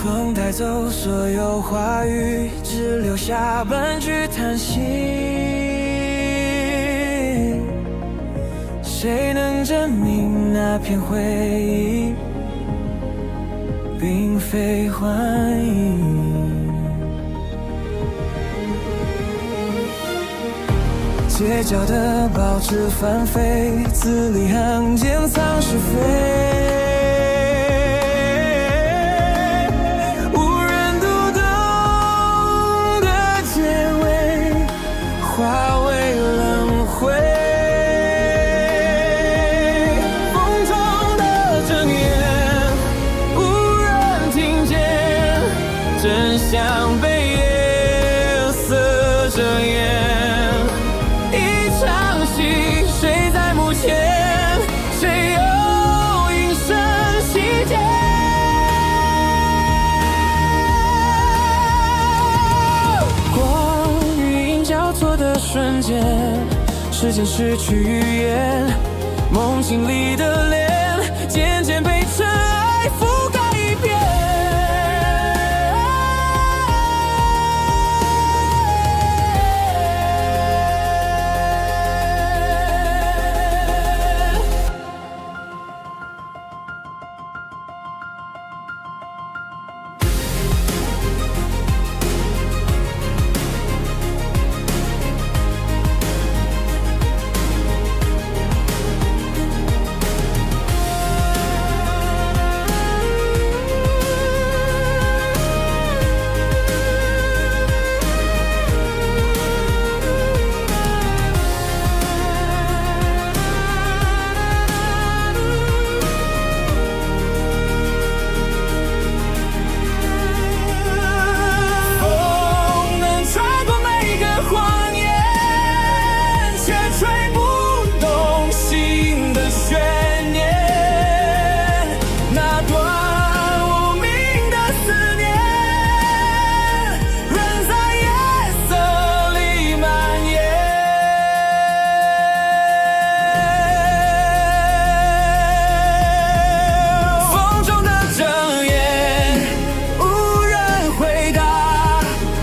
风带走所有话语，只留下半句叹息。谁能证明那片回忆并非幻影？街角的报纸翻飞，字里行间藏是非。化为轮回，风中的箴言，无人听见，真相被夜色遮掩。一场戏，谁在幕前，谁又隐身细节？瞬间，时间失去语言，梦境里的脸渐渐被尘埃覆盖一遍。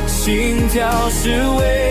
心跳是为